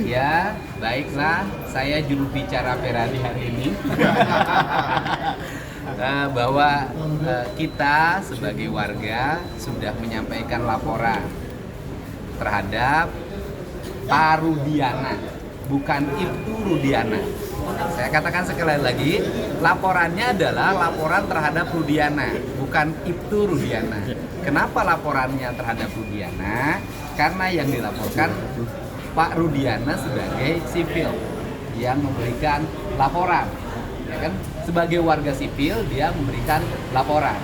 Ya, baiklah. Saya juru bicara Feradi hari ini. Bahwa kita sebagai warga sudah menyampaikan laporan terhadap Pak Rudiana, bukan Ibtu Rudiana. Saya katakan sekali lagi, laporannya adalah laporan terhadap Rudiana, bukan Ibtu Rudiana. Kenapa laporannya terhadap Rudiana? Karena yang dilaporkan Pak Rudiana sebagai sipil yang memberikan laporan, ya kan? Sebagai warga sipil dia memberikan laporan.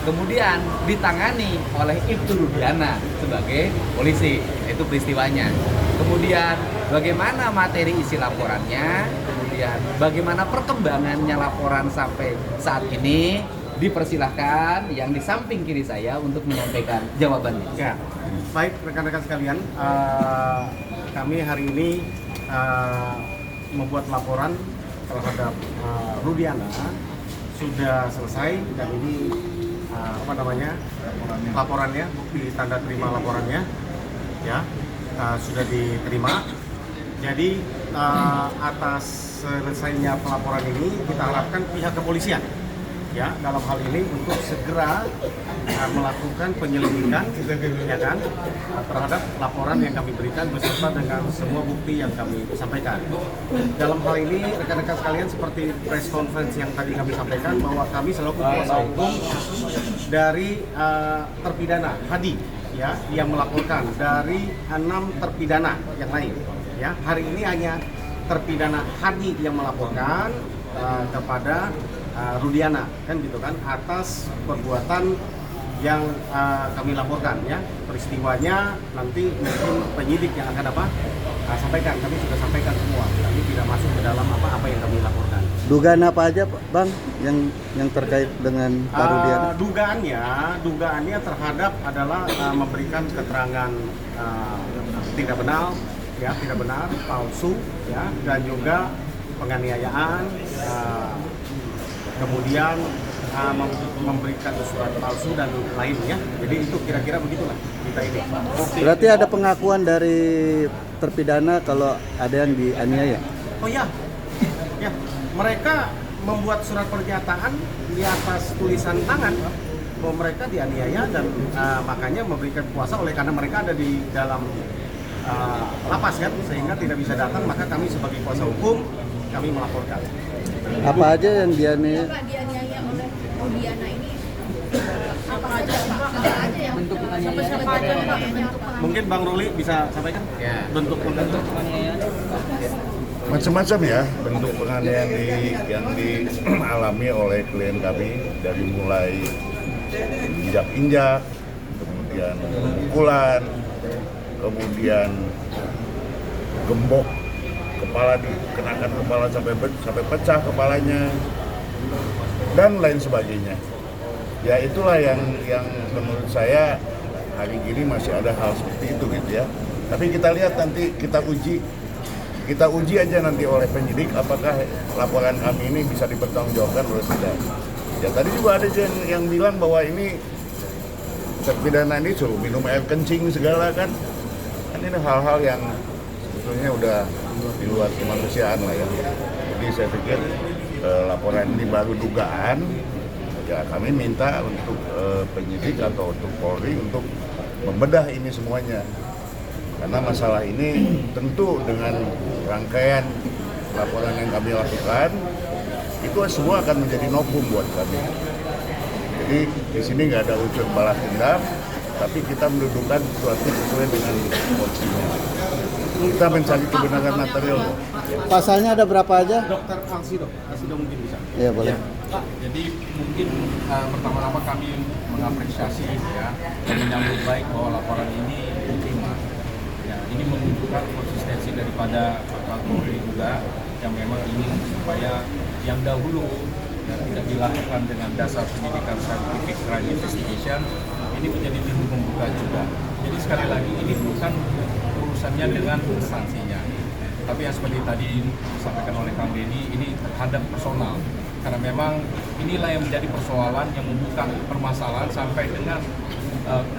Kemudian ditangani oleh Ibtu Rudiana sebagai polisi, itu peristiwanya. Kemudian bagaimana materi isi laporannya, kemudian bagaimana perkembangannya laporan sampai saat ini, dipersilahkan yang di samping kiri saya untuk menyampaikan jawabannya. Ya, baik rekan-rekan sekalian, kami hari ini membuat laporan terhadap Rudiana sudah selesai dan ini laporannya, bukti tanda terima laporannya ya sudah diterima. Jadi atas selesainya pelaporan ini kita harapkan pihak kepolisian ya dalam hal ini untuk segera melakukan penyelidikan ya kan terhadap laporan yang kami berikan beserta dengan semua bukti yang kami sampaikan. Dalam hal ini rekan-rekan sekalian, seperti press conference yang tadi kami sampaikan bahwa kami selaku kuasa hukum dari terpidana Hadi ya yang melaporkan dari 6 terpidana yang lain ya. Hari ini hanya terpidana Hadi yang melaporkan kepada Rudiana kan gitu kan atas perbuatan yang kami laporkan ya. Peristiwanya nanti mungkin penyidik yang akan sampaikan. Kami sudah sampaikan semua. Kami tidak masuk ke dalam apa yang kami laporkan. Dugaan apa aja, Bang, yang terkait dengan Pak Rudiana? Dugaannya terhadap adalah memberikan keterangan tidak benar, palsu ya, dan juga penganiayaan, kemudian memberikan surat palsu dan lainnya. Jadi itu kira-kira begitulah kita ini. Berarti ada pengakuan dari terpidana kalau ada yang dianiaya? Oh ya, mereka membuat surat pernyataan di atas tulisan tangan bahwa mereka dianiaya dan makanya memberikan kuasa oleh karena mereka ada di dalam lapas kan, sehingga tidak bisa datang. Maka kami sebagai kuasa hukum kami melaporkan. Apa aja yang dianiaya? Dianiaya oleh Rudiana ini apa aja yang bentuk penganiayaan? Mungkin Bang Ruli bisa sampaikan bentuk penganiayaan. Macam-macam ya bentuk penganiayaan yang dialami oleh klien kami, dari mulai injak-injak, kemudian pukulan, kemudian gembok kepala, dikenakan kepala sampai pecah kepalanya dan lain sebagainya. Ya itulah yang menurut saya hari ini masih ada hal seperti itu gitu ya. Tapi kita lihat nanti, kita uji aja nanti oleh penyidik apakah laporan kami ini bisa dipertanggungjawabkan atau tidak. Ya tadi juga ada yang bilang bahwa ini terpidana ini suruh minum air kencing segala kan ini hal-hal yang sebetulnya udah di luar kemanusiaan lah ya. Jadi saya pikir laporan ini baru dugaan. Ya kami minta untuk penyidik atau untuk Polri untuk membedah ini semuanya. Karena masalah ini tentu dengan rangkaian laporan yang kami lakukan itu semua akan menjadi novum buat kami. Jadi di sini nggak ada unsur balas dendam, tapi kita mendudukan sesuatu sesuai dengan porsinya. Kita mencari kebenaran material. Pasalnya ada berapa aja? Dokter Alsido mungkin bisa. Iya boleh. Ya, Pak, jadi mungkin pertama-tama kami mengapresiasi ya dan menyambut baik bahwa laporan ini diterima. Ya, ini menunjukkan konsistensi daripada Pak Kapolri juga yang memang ingin supaya yang dahulu tidak dilakukan dengan dasar penyidikan scientific crime investigation ini menjadi pintu membuka juga. Jadi sekali lagi ini bukan urusannya dengan instansinya, tapi yang seperti tadi disampaikan oleh Kang Denny ini terhadap personal. Karena memang inilah yang menjadi persoalan yang membuka permasalahan sampai dengan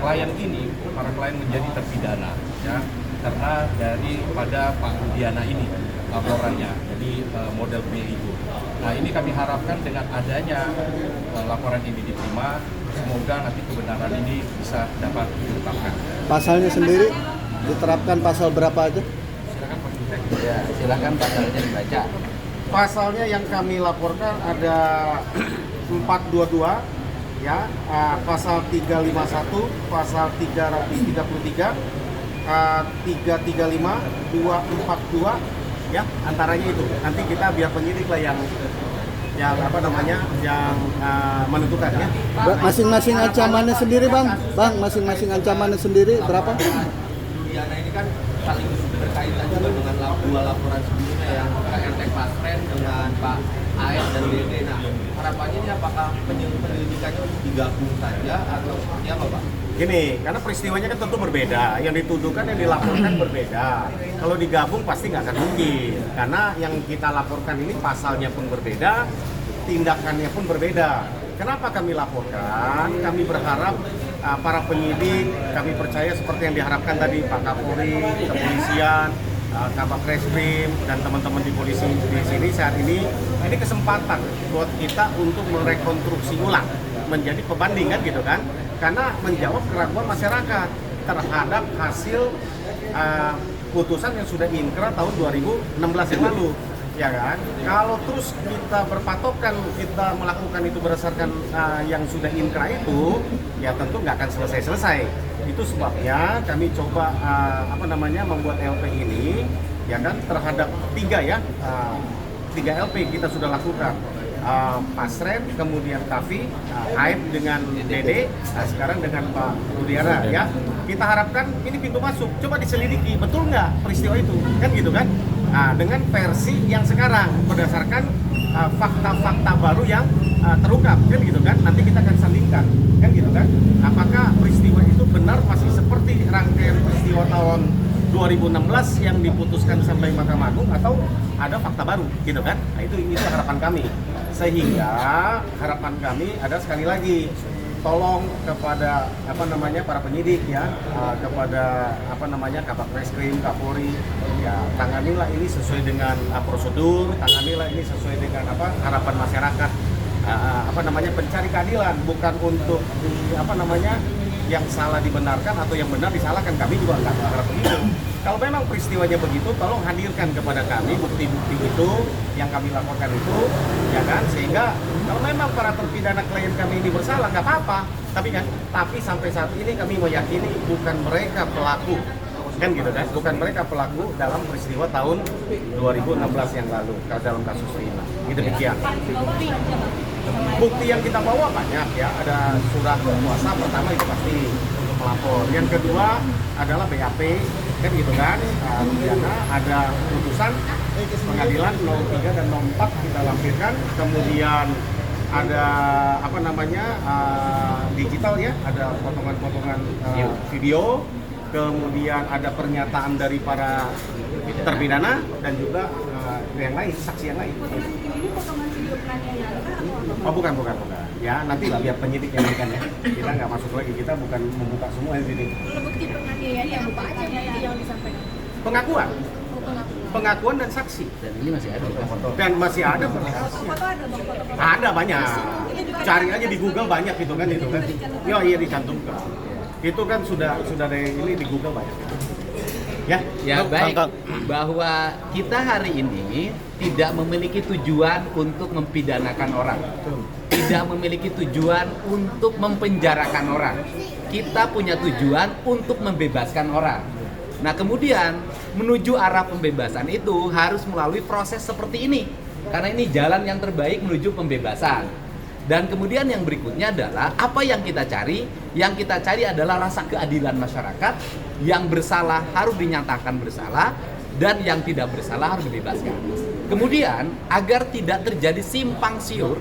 klien ini, para klien menjadi terpidana. Ya. karena daripada Pak Rudiana ini laporannya, jadi model B itu. Nah ini kami harapkan dengan adanya laporan ini diterima, semoga nanti kebenaran ini bisa dapat diungkapkan. Pasalnya sendiri diterapkan pasal berapa aja? Silakan Pak Jutek. Ya, silakan pasalnya dibaca. Pasalnya yang kami laporkan ada 422 ya, pasal 351, pasal 333, 335, 242 ya, antaranya itu. Nanti kita biar penyidik lah yang apa namanya yang menentukan ya. Masing-masing ancamannya sendiri bang, masing-masing ancamannya sendiri berapa? Juliana ini kan saling berkaitan juga dengan dua laporan sebelumnya yang KRT Pasren dengan Pak AS dan Dede. Nah, harapannya ini apakah penyelidikannya digabung saja atau seperti apa, Pak? Gini, karena peristiwanya kan tentu berbeda, yang dituduhkan, yang dilaporkan berbeda. Kalau digabung pasti nggak akan mungkin, karena yang kita laporkan ini pasalnya pun berbeda, tindakannya pun berbeda. Kenapa kami laporkan? Kami berharap para penyidik, kami percaya seperti yang diharapkan tadi Pak Kapolri, kepolisian, Kabak Reskrim dan teman-teman di polisi di sini saat ini kesempatan buat kita untuk merekonstruksi ulang, menjadi pembanding kan gitu kan, karena menjawab keraguan masyarakat terhadap hasil putusan yang sudah inkrah tahun 2016 yang lalu. Ya kan, kalau terus kita berpatokan kita melakukan itu berdasarkan yang sudah inkrah itu, ya tentu nggak akan selesai-selesai. Itu sebabnya kami coba membuat LP ini, ya kan, terhadap tiga LP kita sudah lakukan. Pasren, kemudian Kavi, Aib dengan Dede, sekarang dengan Pak Rudiana ya. Kita harapkan ini pintu masuk, coba diselidiki betul nggak peristiwa itu, kan gitu kan? Dengan versi yang sekarang berdasarkan fakta-fakta baru yang terungkap, kan gitu kan? Nanti kita akan sandingkan, kan gitu kan? Apakah peristiwa itu benar masih seperti rangkaian peristiwa tahun 2016 yang diputuskan sampai Mahkamah Agung atau ada fakta baru, gitu kan? Nah, itu harapan kami. Sehingga harapan kami ada sekali lagi, tolong kepada para penyidik ya, kepada Kabak Reskrim, Kapolri, ya tanganilah ini sesuai dengan prosedur, tanganilah ini sesuai dengan harapan masyarakat, pencari keadilan, bukan untuk yang salah dibenarkan atau yang benar disalahkan. Kami juga nggak berharap begitu. Kalau memang peristiwanya begitu, tolong hadirkan kepada kami bukti-bukti itu yang kami laporkan itu, ya kan? Sehingga kalau memang para terpidana klien kami ini bersalah, nggak apa-apa. Tapi sampai saat ini kami meyakini bukan mereka pelaku, kan gitu kan? Bukan mereka pelaku dalam peristiwa tahun 2016 yang lalu dalam kasus ini. Gitu demikian. Bukti yang kita bawa banyak ya, ada surat kuasa pertama itu pasti untuk melapor. Yang kedua adalah BAP, kan gitu kan, Rudiana, ada putusan pengadilan 03 dan 04 kita lampirkan, kemudian ada digital ya, ada potongan-potongan video, kemudian ada pernyataan dari para terpidana dan juga yang lain, saksi yang lain. Ini potongan video penganiayaan atau? Oh bukan. Ya nanti lah biar penyidik yang berikan ya. Kita nggak masuk lagi, kita bukan membuka semua di sini. Kalau bukti penganiayaan yang apa aja yang disampaikan? Pengakuan, Oh, pengakuan. pengakuan dan saksi. Dan ini masih ada foto. Dan masih ada Foto ada bang, foto-foto. Ada banyak. Cari aja di Google banyak gitu kan. Iya dicantumkan. Itu kan sudah ada ini di Google banyak. Ya baik, bahwa kita hari ini tidak memiliki tujuan untuk mempidanakan orang, tidak memiliki tujuan untuk mempenjarakan orang. Kita punya tujuan untuk membebaskan orang. Nah kemudian menuju arah pembebasan itu harus melalui proses seperti ini, karena ini jalan yang terbaik menuju pembebasan. Dan kemudian yang berikutnya adalah apa yang kita cari? Yang kita cari adalah rasa keadilan masyarakat. Yang bersalah harus dinyatakan bersalah dan yang tidak bersalah harus dibebaskan. Kemudian agar tidak terjadi simpang siur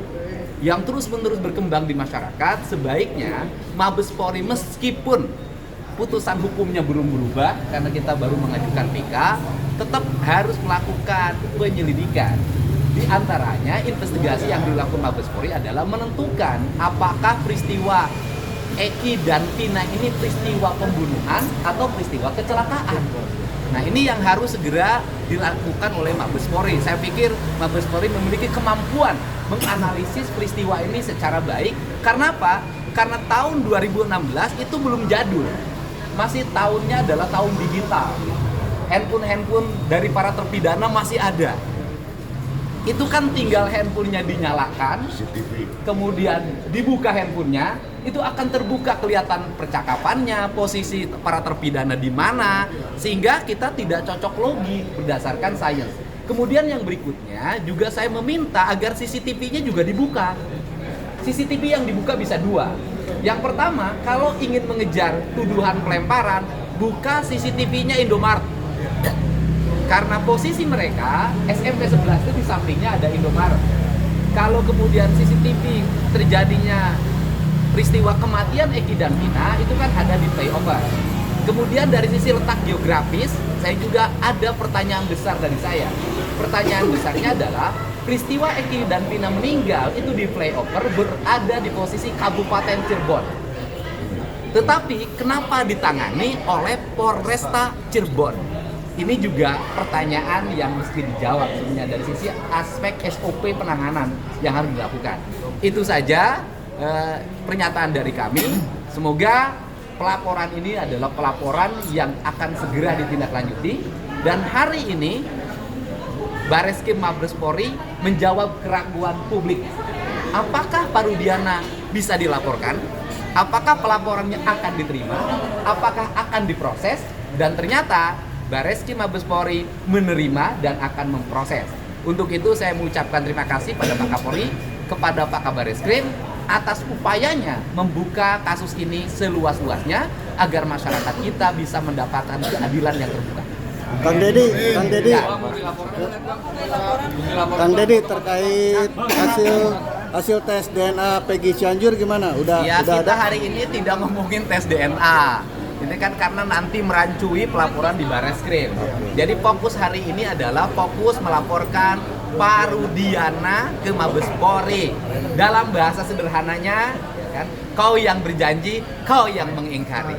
yang terus-menerus berkembang di masyarakat, sebaiknya Mabes Polri meskipun putusan hukumnya belum berubah karena kita baru mengajukan PK, tetap harus melakukan penyelidikan. Di antaranya investigasi yang dilakukan Mabes Polri adalah menentukan apakah peristiwa Eki dan Tina ini peristiwa pembunuhan atau peristiwa kecelakaan. Nah, ini yang harus segera dilakukan oleh Mabes Polri. Saya pikir Mabes Polri memiliki kemampuan menganalisis peristiwa ini secara baik. Karena apa? Karena tahun 2016 itu belum jadul. Masih tahunnya adalah tahun digital. Handphone dari para terpidana masih ada. Itu kan tinggal handphonenya dinyalakan, CCTV. kemudian dibuka handphonenya, itu akan terbuka kelihatan percakapannya, posisi para terpidana di mana, sehingga kita tidak cocok logi berdasarkan sains. Kemudian yang berikutnya juga saya meminta agar CCTV-nya juga dibuka. CCTV yang dibuka bisa dua. Yang pertama, kalau ingin mengejar tuduhan pelemparan, buka CCTV-nya Indomaret. Karena posisi mereka, SMP 11 itu di sampingnya ada Indomaret. Kalau kemudian CCTV terjadinya peristiwa kematian Eki dan Vina, itu kan ada di flyover. Kemudian dari sisi letak geografis, saya juga ada pertanyaan besar dari saya. Pertanyaan besarnya adalah, peristiwa Eki dan Vina meninggal itu di flyover berada di posisi Kabupaten Cirebon. Tetapi kenapa ditangani oleh Polresta Cirebon? Ini juga pertanyaan yang mesti dijawab sebenarnya dari sisi aspek SOP penanganan yang harus dilakukan. Itu saja pernyataan dari kami. Semoga pelaporan ini adalah pelaporan yang akan segera ditindaklanjuti. Dan hari ini Bareskrim Mabes Polri menjawab keraguan publik. Apakah Pak Rudiana bisa dilaporkan? Apakah pelaporannya akan diterima? Apakah akan diproses? Dan ternyata Bareskrim Mabes Polri menerima dan akan memproses. Untuk itu saya mengucapkan terima kasih pada Pak Kapolri, kepada Pak Kabareskrim atas upayanya membuka kasus ini seluas-luasnya agar masyarakat kita bisa mendapatkan keadilan yang terbuka. Kang Dedi terkait hasil tes DNA Peggy Cianjur gimana? Udah kita ada? hari ini tidak ngomongin tes DNA. Ini kan karena nanti merancui pelaporan di Bareskrim. Jadi fokus hari ini adalah fokus melaporkan Pak Rudiana ke Mabes Polri. Dalam bahasa sederhananya, ya kan, kau yang berjanji, kau yang mengingkari.